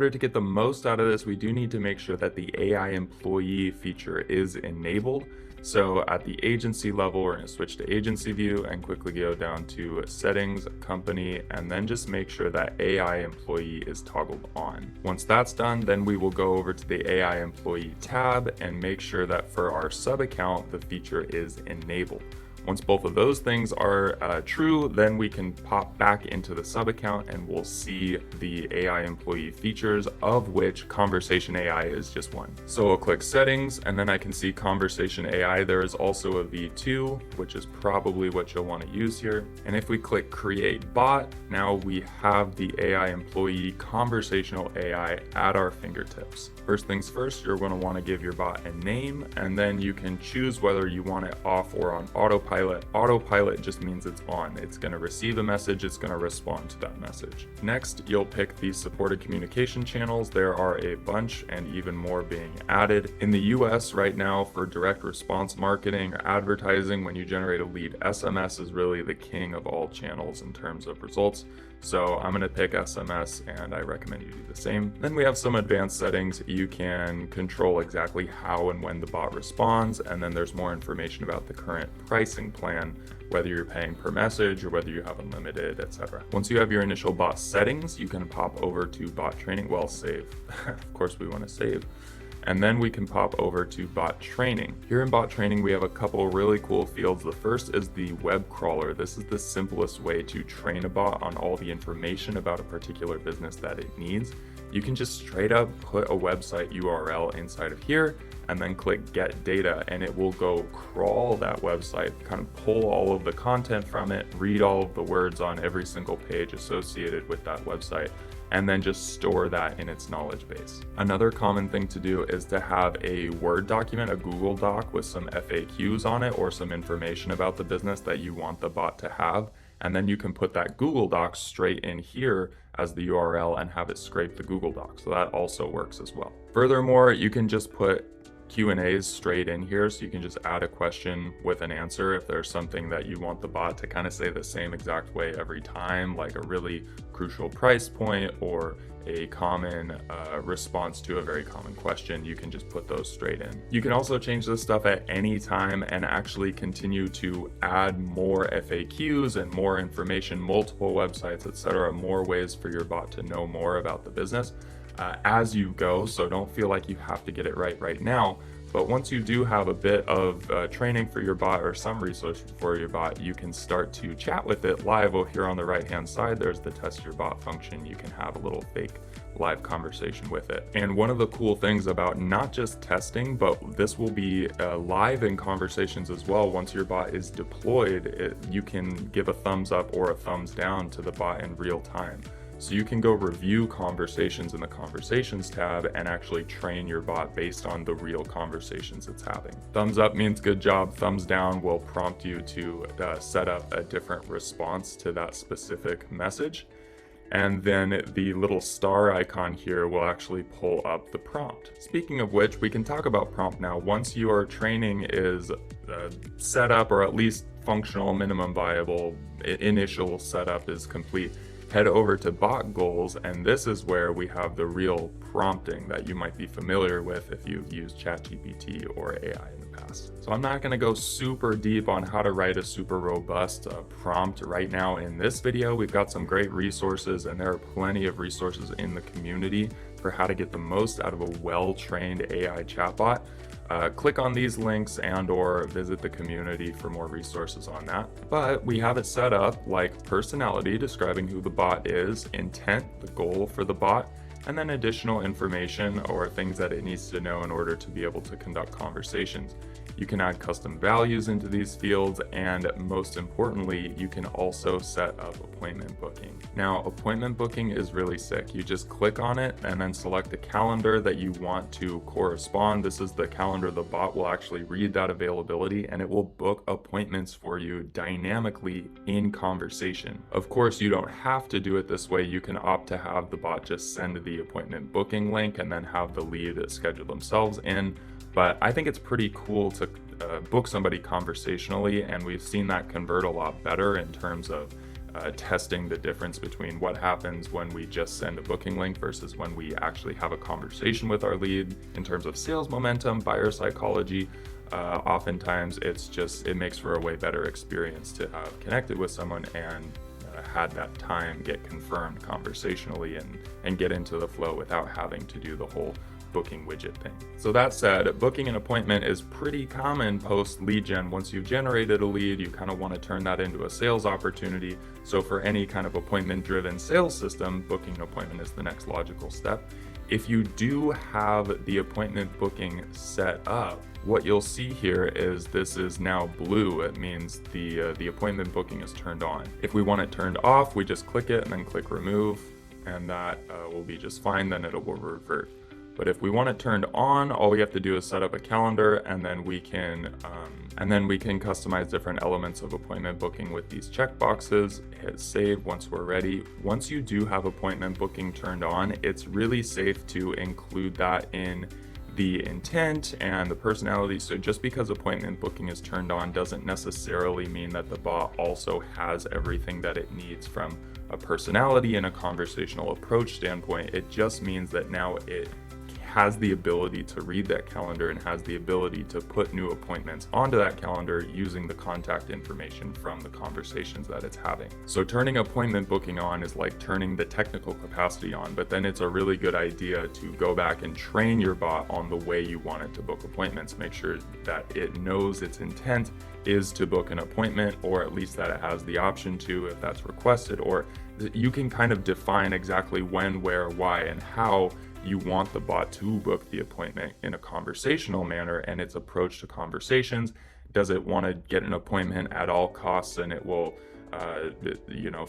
order to get the most out of this, we do need to make sure that the AI employee feature is enabled. So at the agency level, we're going to switch to agency view and quickly go down to settings, company, and then just make sure that AI employee is toggled on. Once that's done, then we will go over to the AI employee tab and make sure that for our sub account, the feature is enabled. Once both of those things are true, then we can pop back into the sub account and we'll see the AI employee features, of which Conversation AI is just one. So I'll click settings and then I can see Conversation AI. There is also a V2, which is probably what you'll want to use here. And if we click create bot, now we have the AI employee conversational AI at our fingertips. First things first, you're going to want to give your bot a name, and then you can choose whether you want it off or on autopilot. Autopilot just means it's on. It's going to receive a message, it's going to respond to that message. Next, you'll pick the supported communication channels. There are a bunch and even more being added. In the US right now, for direct response marketing or advertising, when you generate a lead, SMS is really the king of all channels in terms of results. So I'm going to pick SMS and I recommend you do the same. Then we have some advanced settings. You can control exactly how and when the bot responds, and then there's more information about the current pricing plan, whether you're paying per message or whether you have unlimited, etc. Once you have your initial bot settings, you can pop over to bot training. Well, save. Of course we want to save. And then we can pop over to bot training. Here in bot training, we have a couple really cool fields. The first is the web crawler. This is the simplest way to train a bot on all the information about a particular business that it needs. You can just straight up put a website URL inside of here and then click get data, and it will go crawl that website, kind of pull all of the content from it, read all of the words on every single page associated with that website, and then just store that in its knowledge base. Another common thing to do is to have a Word document, a Google Doc with some FAQs on it or some information about the business that you want the bot to have. And then you can put that Google Doc straight in here as the URL and have it scrape the Google Doc. So that also works as well. Furthermore, you can just put Q&As straight in here, so you can just add a question with an answer if there's something that you want the bot to kind of say the same exact way every time, like a really crucial price point or a common response to a very common question. You can just put those straight in. You can also change this stuff at any time and actually continue to add more FAQs and more information, multiple websites, etc., more ways for your bot to know more about the business as you go. So don't feel like you have to get it right now. But once you do have a bit of training for your bot or some resource for your bot, you can start to chat with it live. Over here on the right hand side, there's the test your bot function. You can have a little fake live conversation with it. And one of the cool things about not just testing, but this will be live in conversations as well. Once your bot is deployed, you can give a thumbs up or a thumbs down to the bot in real time. So you can go review conversations in the conversations tab and actually train your bot based on the real conversations it's having. Thumbs up means good job. Thumbs down will prompt you to set up a different response to that specific message. And then the little star icon here will actually pull up the prompt. Speaking of which, we can talk about prompt now. Once your training is set up, or at least functional, minimum viable, initial setup is complete, head over to bot goals, and this is where we have the real prompting that you might be familiar with if you've used ChatGPT or AI in the past. So I'm not going to go super deep on how to write a super robust prompt right now in this video. We've got some great resources, and there are plenty of resources in the community for how to get the most out of a well-trained AI chatbot. Click on these links and or visit the community for more resources on that. But we have it set up like personality, describing who the bot is, intent, the goal for the bot, and then additional information or things that it needs to know in order to be able to conduct conversations. You can add custom values into these fields, and most importantly, you can also set up appointment booking. Now, appointment booking is really sick. You just click on it and then select the calendar that you want to correspond. This is the calendar. The bot will actually read that availability and it will book appointments for you dynamically in conversation. Of course, you don't have to do it this way. You can opt to have the bot just send the appointment booking link and then have the lead schedule themselves in. But I think it's pretty cool to book somebody conversationally, and we've seen that convert a lot better in terms of testing the difference between what happens when we just send a booking link versus when we actually have a conversation with our lead in terms of sales momentum, buyer psychology. Oftentimes it makes for a way better experience to have connected with someone and had that time get confirmed conversationally and get into the flow without having to do the whole booking widget thing. So that said, booking an appointment is pretty common post lead gen. Once you've generated a lead, you kind of want to turn that into a sales opportunity. So for any kind of appointment driven sales system, booking an appointment is the next logical step. If you do have the appointment booking set up, what you'll see here is this is now blue. It means the appointment booking is turned on. If we want it turned off, we just click it and then click remove, and that will be just fine. Then it will revert. But if we want it turned on, all we have to do is set up a calendar, and then we can customize different elements of appointment booking with these checkboxes. Hit save once we're ready. Once you do have appointment booking turned on, it's really safe to include that in the intent and the personality. So just because appointment booking is turned on doesn't necessarily mean that the bot also has everything that it needs from a personality and a conversational approach standpoint. It just means that now it has the ability to read that calendar and has the ability to put new appointments onto that calendar using the contact information from the conversations that it's having. So turning appointment booking on is like turning the technical capacity on, but then it's a really good idea to go back and train your bot on the way you want it to book appointments. Make sure that it knows its intent is to book an appointment, or at least that it has the option to if that's requested, or you can kind of define exactly when, where, why, and how you want the bot to book the appointment in a conversational manner and its approach to conversations. Does it want to get an appointment at all costs, and it will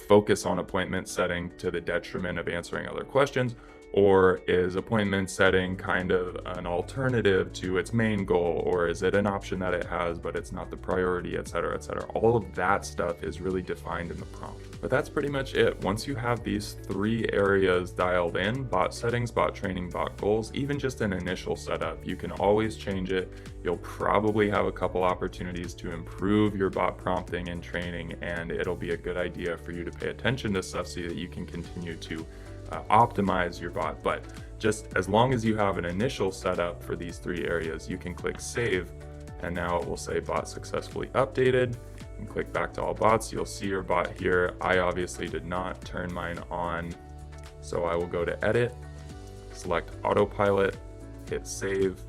focus on appointment setting to the detriment of answering other questions? Or is appointment setting kind of an alternative to its main goal? Or is it an option that it has, but it's not the priority, et cetera, et cetera? All of that stuff is really defined in the prompt. But that's pretty much it. Once you have these three areas dialed in, bot settings, bot training, bot goals, even just an initial setup, you can always change it. You'll probably have a couple opportunities to improve your bot prompting and training, and it'll be a good idea for you to pay attention to stuff so that you can continue to optimize your bot. But just as long as you have an initial setup for these three areas, you can click save, and now it will say bot successfully updated. And click back to all bots. You'll see your bot here. I obviously did not turn mine on, so I will go to edit, select autopilot, hit save,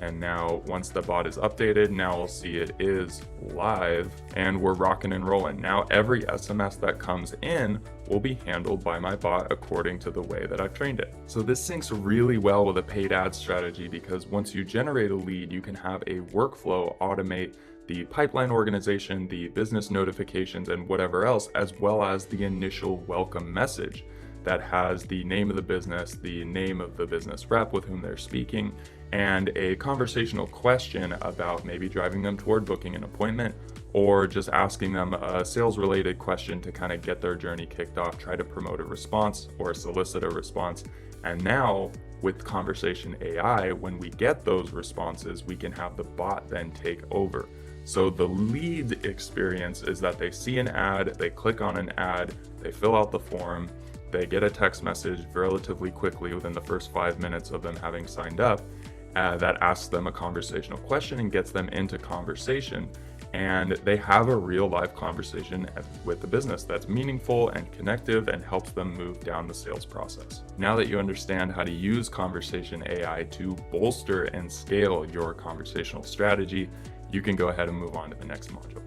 and now once the bot is updated, now we'll see it is live and we're rocking and rolling. Now every SMS that comes in will be handled by my bot according to the way that I've trained it. So this syncs really well with a paid ad strategy, because once you generate a lead, you can have a workflow automate the pipeline organization, the business notifications, and whatever else, as well as the initial welcome message that has the name of the business, the name of the business rep with whom they're speaking, and a conversational question about maybe driving them toward booking an appointment, or just asking them a sales related question to kind of get their journey kicked off, try to promote a response or solicit a response. And now with conversation AI, when we get those responses, we can have the bot then take over. So the lead experience is that they see an ad, they click on an ad, they fill out the form, they get a text message relatively quickly within the first 5 minutes of them having signed up that asks them a conversational question and gets them into conversation. And they have a real live conversation with the business that's meaningful and connective and helps them move down the sales process. Now that you understand how to use conversation AI to bolster and scale your conversational strategy, you can go ahead and move on to the next module.